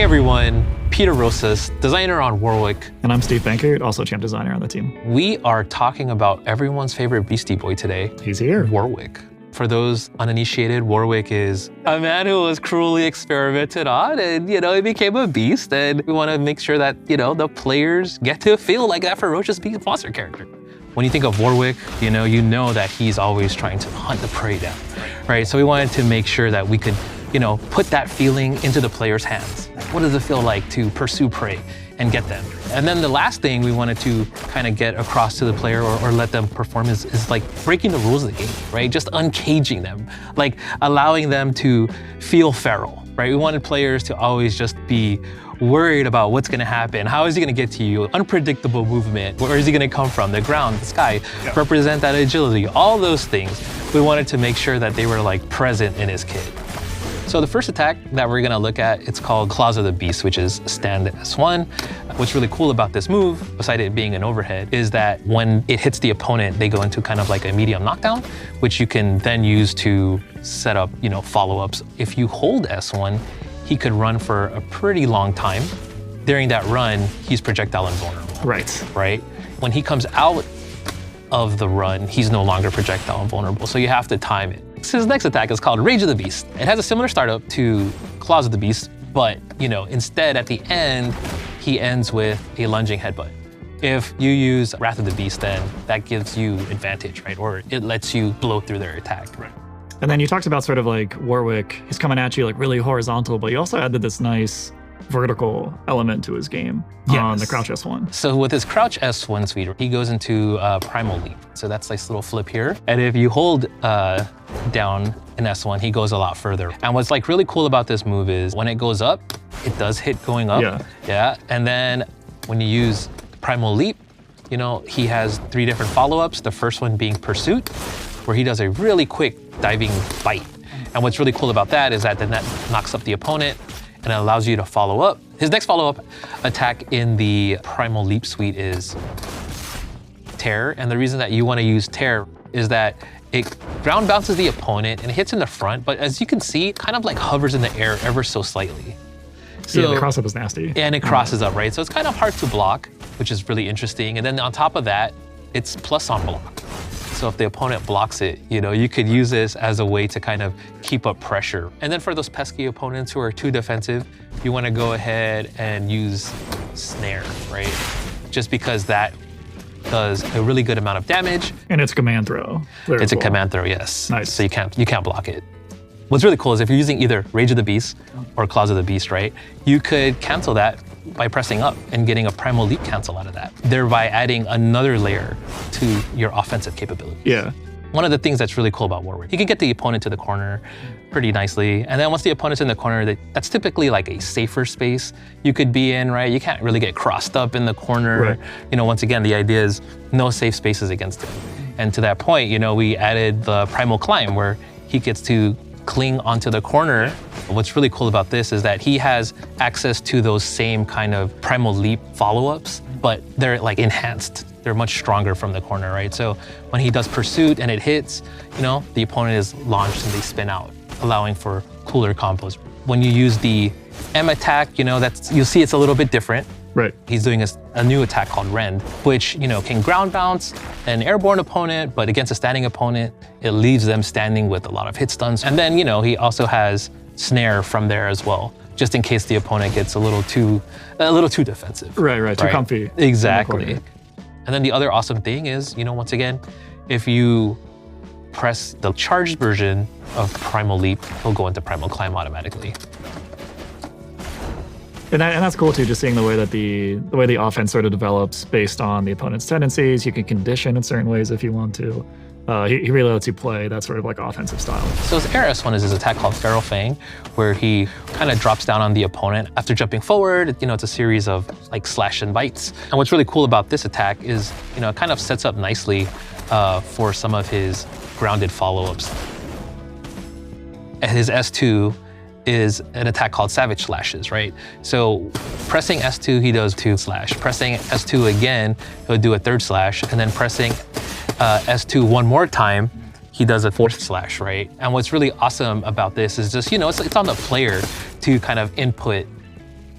Hey everyone, Peter Rosas, designer on Warwick. And I'm Steve Bankert, also champ designer on the team. We are talking about everyone's favorite Beastie Boy today. He's here. Warwick. For those uninitiated, Warwick is a man who was cruelly experimented on and, he became a beast. And we want to make sure that, the players get to feel like that ferocious beast monster character. When you think of Warwick, you know that he's always trying to hunt the prey down, right? So we wanted to make sure that we could, put that feeling into the player's hands. What does it feel like to pursue prey and get them? And then the last thing we wanted to kind of get across to the player or let them perform is like breaking the rules of the game, right? Just uncaging them, like allowing them to feel feral, right? We wanted players to always just be worried about what's gonna happen. How is he gonna get to you? Unpredictable movement. Where is he gonna come from? The ground, the sky, represent that agility. All those things, we wanted to make sure that they were like present in his kit. So the first attack that we're gonna look at, it's called Claws of the Beast, which is stand S1. What's really cool about this move, besides it being an overhead, is that when it hits the opponent, they go into kind of like a medium knockdown, which you can then use to set up, follow-ups. If you hold S1, he could run for a pretty long time. During that run, he's projectile invulnerable. Right? When he comes out of the run, he's no longer projectile invulnerable, so you have to time it. His next attack is called Rage of the Beast. It has a similar startup to Claws of the Beast, but instead at the end, he ends with a lunging headbutt. If you use Wrath of the Beast, then that gives you advantage, right? Or it lets you blow through their attack. Right. And then you talked about sort of like Warwick, he's coming at you like really horizontal, but you also added this nice vertical element to his game on the Crouch S1. So with his Crouch S1 suite, he goes into Primal Leap. So that's this little flip here. And if you hold down in S1, he goes a lot further. And what's like really cool about this move is when it goes up, it does hit going up. Yeah. And then when you use Primal Leap, he has 3 different follow-ups. The first one being Pursuit, where he does a really quick diving bite. And what's really cool about that is that then that knocks up the opponent and it allows you to follow up. His next follow-up attack in the Primal Leap suite is Tear. And the reason that you want to use Tear is that it ground bounces the opponent and it hits in the front, but as you can see, it kind of like hovers in the air ever so slightly. So, yeah, the cross-up is nasty. And it crosses up, right? So it's kind of hard to block, which is really interesting. And then on top of that, it's plus on block. So if the opponent blocks it, you could use this as a way to kind of keep up pressure. And then for those pesky opponents who are too defensive, you want to go ahead and use Snare, right? Just because that does a really good amount of damage. And it's a command throw. It's a command throw, yes. Nice. So you can't block it. What's really cool is if you're using either Rage of the Beast or Claws of the Beast, right? You could cancel that by pressing up and getting a Primal Leap cancel out of that, thereby adding another layer to your offensive capability. Yeah. One of the things that's really cool about Warwick, you can get the opponent to the corner pretty nicely. And then once the opponent's in the corner, that's typically like a safer space you could be in, right? You can't really get crossed up in the corner. Right. Once again, the idea is no safe spaces against him. And to that point, we added the Primal Climb where he gets to cling onto the corner. What's really cool about this is that he has access to those same kind of Primal Leap follow-ups, but they're like enhanced. They're much stronger from the corner, right? So when he does Pursuit and it hits, the opponent is launched and they spin out, allowing for cooler combos. When you use the M attack, you'll see it's a little bit different. Right. He's doing a new attack called Rend, which can ground bounce an airborne opponent, but against a standing opponent, it leaves them standing with a lot of hit stuns. And then he also has Snare from there as well, just in case the opponent gets a little too defensive. Right. Too comfy. Exactly. And then the other awesome thing is, once again, if you press the charged version of Primal Leap, he'll go into Primal Climb automatically. And that's cool too, just seeing the way that the way the offense sort of develops based on the opponent's tendencies. You can condition in certain ways if you want to. He really lets you play that sort of like offensive style. So his Air S1 is his attack called Feral Fang, where he kind of drops down on the opponent. After jumping forward, it's a series of like slash and bites. And what's really cool about this attack is, it kind of sets up nicely for some of his grounded follow-ups. And his S2 is an attack called Savage Slashes, right? So pressing S2, he does 2 slash. Pressing S2 again, he'll do a 3rd slash, and then pressing S2 one more time, he does a 4th slash, right? And what's really awesome about this is just, it's on the player to kind of input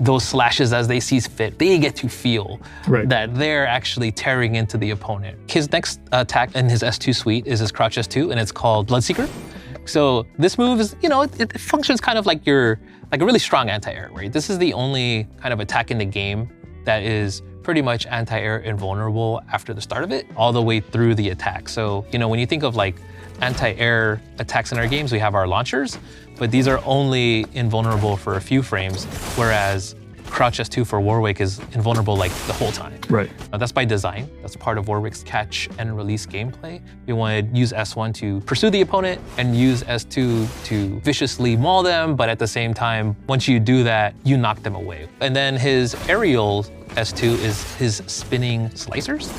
those slashes as they see fit. They get to feel Right. that they're actually tearing into the opponent. His next attack in his S2 suite is his Crouch S2, and it's called Bloodseeker. So this move is, it functions kind of like a really strong anti-air, right? This is the only kind of attack in the game that is pretty much anti-air invulnerable after the start of it, all the way through the attack. So, when you think of like anti-air attacks in our games, we have our launchers, but these are only invulnerable for a few frames, whereas Crouch S2 for Warwick is invulnerable like the whole time. Right. That's by design. That's part of Warwick's catch and release gameplay. We want to use S1 to pursue the opponent and use S2 to viciously maul them, but at the same time, once you do that, you knock them away. And then his aerial S2 is his spinning slicers.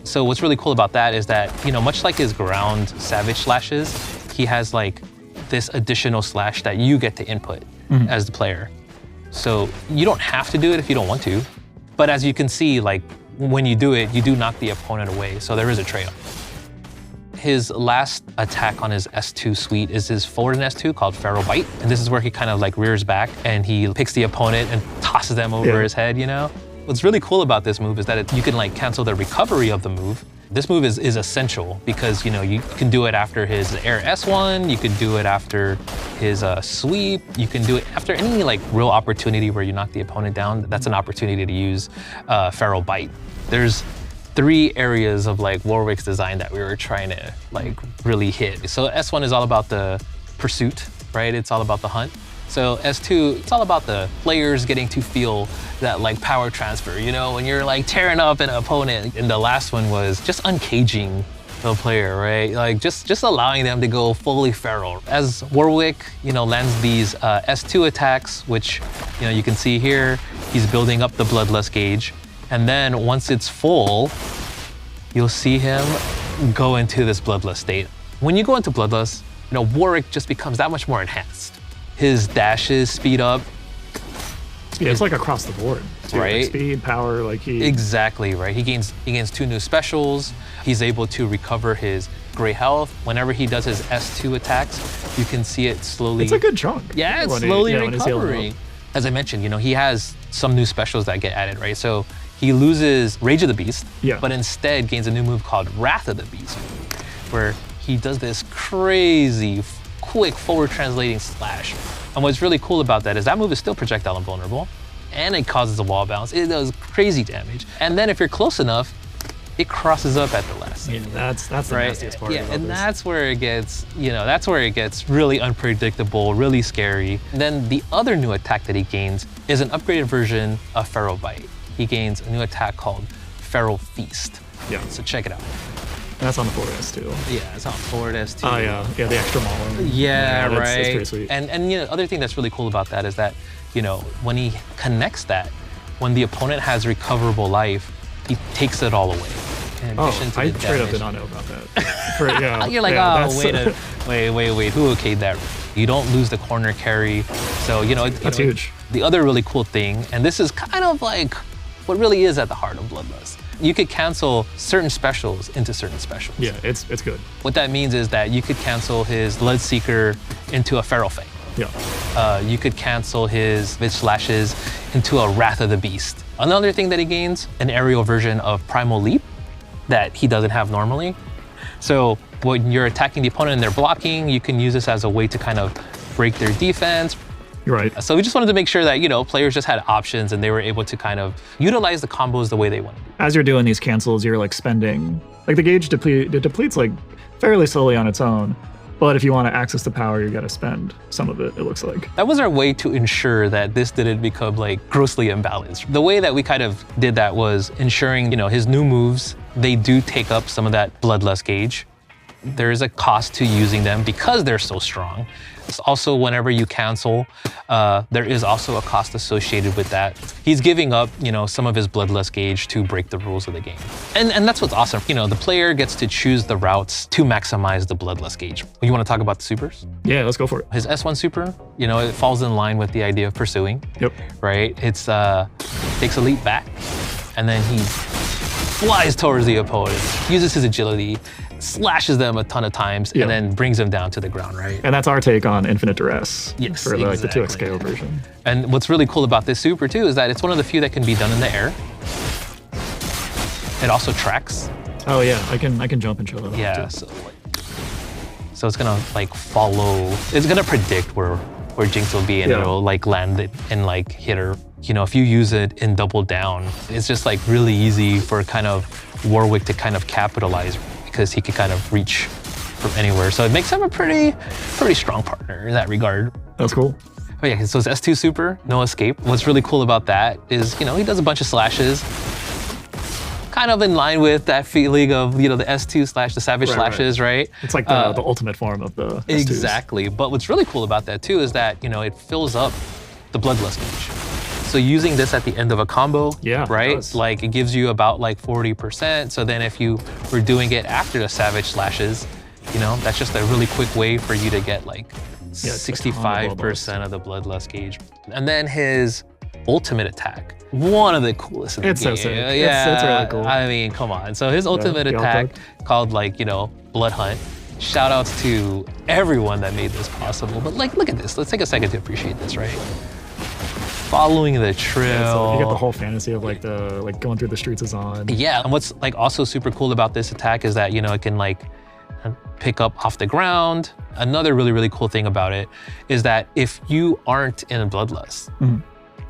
So what's really cool about that is that, much like his ground savage slashes, he has like this additional slash that you get to input as the player. So you don't have to do it if you don't want to, but as you can see, like when you do it, you do knock the opponent away. So there is a trade-off. His last attack on his S2 suite is his forward S2 called Feral Bite. And this is where he kind of like rears back and he picks the opponent and tosses them over his head, What's really cool about this move is that you can like cancel the recovery of the move. This move is essential because you can do it after his air S1, you can do it after his sweep, you can do it after any like real opportunity where you knock the opponent down. That's an opportunity to use Feral Bite. There's 3 areas of like Warwick's design that we were trying to like really hit. So S1 is all about the pursuit, right? It's all about the hunt. So S2, it's all about the players getting to feel that like power transfer, when you're like tearing up an opponent. And the last one was just uncaging the player, right? Like just allowing them to go fully feral. As Warwick, lands these S2 attacks, which, you can see here, he's building up the Bloodlust gauge. And then once it's full, you'll see him go into this Bloodlust state. When you go into Bloodlust, Warwick just becomes that much more enhanced. His dashes speed up. Yeah, it's like across the board, too. Right? Like speed, power, like he... Exactly, right? He gains 2 new specials. He's able to recover his gray health. Whenever he does his S2 attacks, you can see it slowly... It's a good chunk. Yeah, it's slowly recovering. As I mentioned, he has some new specials that get added, right? So he loses Rage of the Beast, but instead gains a new move called Wrath of the Beast, where he does this crazy quick forward translating slash. And what's really cool about that is that move is still projectile invulnerable, and it causes a wall bounce. It does crazy damage. And then if you're close enough, it crosses up at the last second. Yeah, that's the nastiest part. Yeah, and that's where it gets, that's where it gets really unpredictable, really scary. And then the other new attack that he gains is an upgraded version of Feral Bite. He gains a new attack called Feral Feast. Yeah. So check it out. That's on the forward S2. Yeah, it's on forward S2. Oh yeah, the extra mauling. Yeah, right. That's pretty sweet. And other thing that's really cool about that is that, when he connects that, when the opponent has recoverable life, he takes it all away. I straight up did not know about that. You're like, wait, who okayed that? You don't lose the corner carry. So, that's huge. The other really cool thing, and this is kind of like what really is at the heart of Bloodlust. You could cancel certain specials into certain specials. Yeah, it's good. What that means is that you could cancel his Bloodseeker into a Feral Fang. Yeah. You could cancel his Vid Slashes into a Wrath of the Beast. Another thing that he gains, an aerial version of Primal Leap that he doesn't have normally. So when you're attacking the opponent and they're blocking, you can use this as a way to kind of break their defense. You're right. So we just wanted to make sure that, players just had options and they were able to kind of utilize the combos the way they wanted. As you're doing these cancels, you're like spending, like the gauge depletes like fairly slowly on its own. But if you want to access the power, you got to spend some of it looks like. That was our way to ensure that this didn't become like grossly imbalanced. The way that we kind of did that was ensuring, his new moves, they do take up some of that Bloodlust gauge. There is a cost to using them because they're so strong. It's also, whenever you cancel, there is also a cost associated with that. He's giving up, some of his Bloodlust gauge to break the rules of the game. And that's what's awesome. The player gets to choose the routes to maximize the Bloodlust gauge. You want to talk about the supers? Yeah, let's go for it. His S1 super, it falls in line with the idea of pursuing. Yep. Right? It's takes a leap back, and then he flies towards the opponent, uses his agility, slashes them a ton of times, and then brings them down to the ground, right? And that's our take on Infinite Duress Yes, for like the exactly. 2xKO version. And what's really cool about this super too is that it's one of the few that can be done in the air. It also tracks. Oh yeah, I can jump and show that off Yeah, too. so it's gonna like follow. It's gonna predict where Jinx will be, and it'll like land it and like hit her. You know, if you use it in double down, it's just like really easy for kind of Warwick to kind of capitalize because he could kind of reach from anywhere. So it makes him a pretty strong partner in that regard. That's cool. Oh yeah, so it's S2 super, no escape. What's really cool about that is, you know, he does a bunch of slashes, kind of in line with that feeling of, you know, the S2 slash the savage slashes, right? It's like the ultimate form of the S2s. Exactly. But what's really cool about that too is that, you know, it fills up the bloodlust gauge. So using this at the end of a combo, right? Like it gives you about like 40%. So then if you were doing it after the savage slashes, you know, that's just a really quick way for you to get like 65% of the bloodlust gauge. And then his ultimate attack, one of the coolest in the game. So sick. Yeah, it's really cool. I mean, come on. So his ultimate attack called like, you know, Blood Hunt. Shout outs to everyone that made this possible. But like, look at this. Let's take a second to appreciate this, right? Following the trail. Yeah, so you get the whole fantasy of like going through the streets is on. Yeah, and what's like also super cool about this attack is that, you know, it can like pick up off the ground. Another really cool thing about it is that if you aren't in Bloodlust,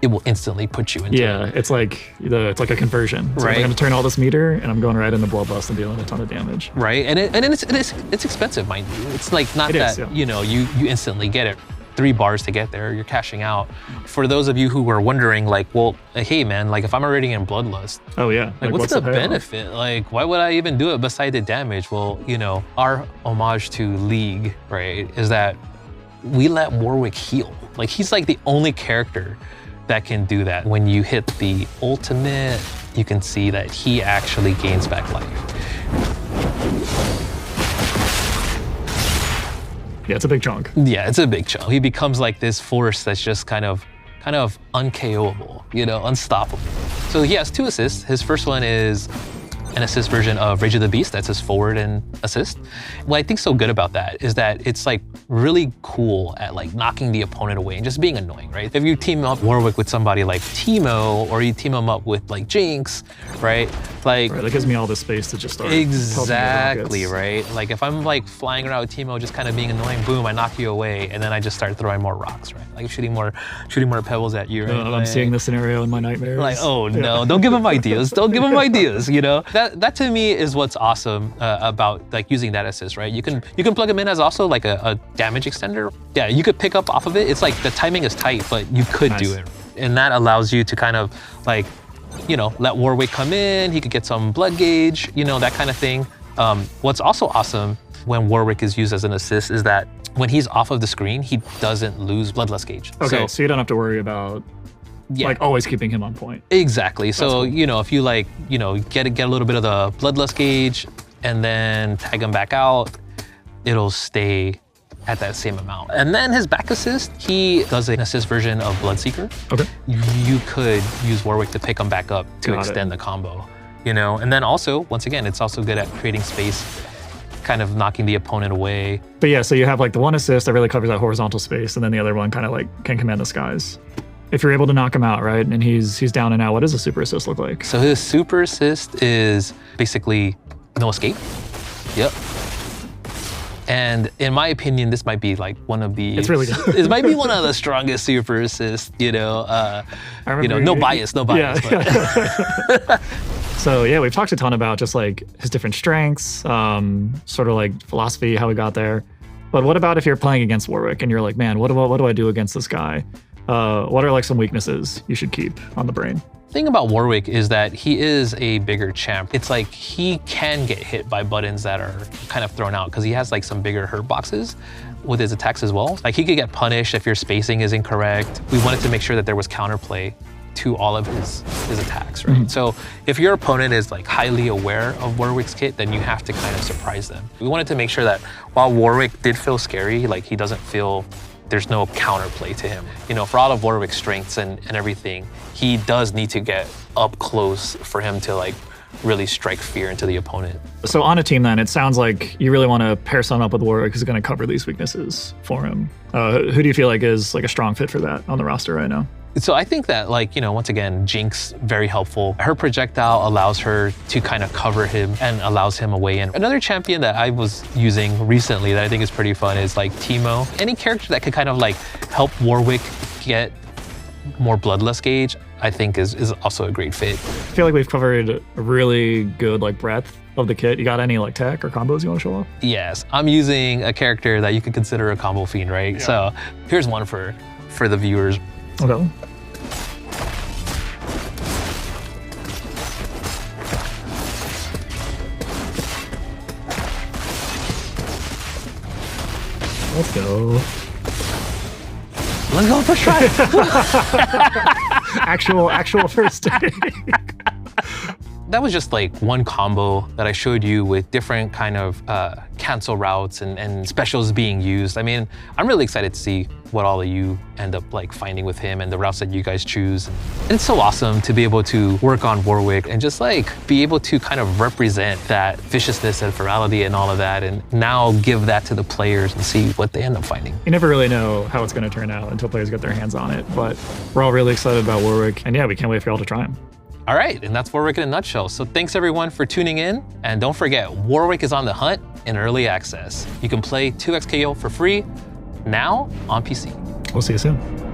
it will instantly put you into it. It's like a conversion. So right. I'm gonna turn all this meter and I'm going right into Bloodlust and dealing a ton of damage. Right, and it's expensive, mind you. It's like not you know, you instantly get it. 3 bars to get there, you're cashing out. For those of you who were wondering, like, well, hey man, like if I'm already in Bloodlust, like what's the benefit? Like, why would I even do it beside the damage? Well, you know, our homage to League, right, is that we let Warwick heal. Like he's like the only character that can do that. When you hit the ultimate, you can see that he actually gains back life. Yeah, it's a big chunk. Yeah, it's a big chunk. He becomes like this force that's just kind of un-KOable, you know, unstoppable. So he has 2 assists. His first one is an assist version of Rage of the Beast. That's his forward and assist. What I think's so good about that is that it's like really cool at like knocking the opponent away and just being annoying, right? If you team up Warwick with somebody like Teemo, or you team him up with like Jinx, right? Like that gives me all the space to just start. Exactly, right? Like if I'm like flying around with Teemo, just kind of being annoying, boom, I knock you away, and then I just start throwing more rocks, right? Like shooting more pebbles at you, right? I'm seeing this scenario in my nightmares. Like, oh no, don't give him ideas. Don't give him ideas, you know? That to me is what's awesome about like using that assist, right? You can plug him in as also like a damage extender. Yeah, you could pick up off of it. It's like the timing is tight, but you could do it. And that allows you to kind of like, you know, let Warwick come in, he could get some blood gauge, you know, that kind of thing. What's also awesome when Warwick is used as an assist is that when he's off of the screen, he doesn't lose bloodlust gauge. Okay, so you don't have to worry about like always keeping him on point. Exactly. So, cool. You know, if you like, you know, get a little bit of the bloodlust gauge and then tag him back out, it'll stay at that same amount. And then his back assist, he does an assist version of Bloodseeker. Okay. You could use Warwick to pick him back up to extend the combo, you know? And then also, once again, it's also good at creating space, kind of knocking the opponent away. But yeah, so you have like the one assist that really covers that horizontal space, and then the other one kind of like can command the skies. If you're able to knock him out, right, and he's down and out, what does a super assist look like? So his super assist is basically no escape. Yep. And in my opinion, this might be like one of the— It's really good. It might be one of the strongest super assists, you know. You know, no bias. Yeah. So yeah, we've talked a ton about just like his different strengths, sort of like philosophy, how we got there. But what about if you're playing against Warwick and you're like, man, what do I do against this guy? What are like some weaknesses you should keep on the brain? The thing about Warwick is that he is a bigger champ. It's like he can get hit by buttons that are kind of thrown out because he has like some bigger hurt boxes with his attacks as well. Like he could get punished if your spacing is incorrect. We wanted to make sure that there was counterplay to all of his attacks, right? Mm-hmm. So if your opponent is like highly aware of Warwick's kit, then you have to kind of surprise them. We wanted to make sure that while Warwick did feel scary, like he doesn't feel there's no counterplay to him. You know, for all of Warwick's strengths and everything, he does need to get up close for him to like really strike fear into the opponent. So on a team then, it sounds like you really want to pair someone up with Warwick who's going to cover these weaknesses for him. Who do you feel like is like a strong fit for that on the roster right now? So I think that, like, you know, once again, Jinx, very helpful. Her projectile allows her to kind of cover him and allows him a way in. Another champion that I was using recently that I think is pretty fun is like Teemo. Any character that could kind of like help Warwick get more bloodless gauge, I think is also a great fit. I feel like we've covered a really good like breadth of the kit. You got any like tech or combos you want to show off? Yes, I'm using a character that you could consider a combo fiend, right? Yeah. So here's one for the viewers. Okay. Let's go. Let's go first try. actual first take. That was just like one combo that I showed you with different kind of cancel routes and specials being used. I mean, I'm really excited to see what all of you end up like finding with him and the routes that you guys choose. And it's so awesome to be able to work on Warwick and just like be able to kind of represent that viciousness and virality and all of that, and now give that to the players and see what they end up finding. You never really know how it's going to turn out until players get their hands on it, but we're all really excited about Warwick, and yeah, we can't wait for y'all to try him. All right, and that's Warwick in a nutshell. So thanks everyone for tuning in. And don't forget, Warwick is on the hunt in early access. You can play 2xKO for free now on PC. We'll see you soon.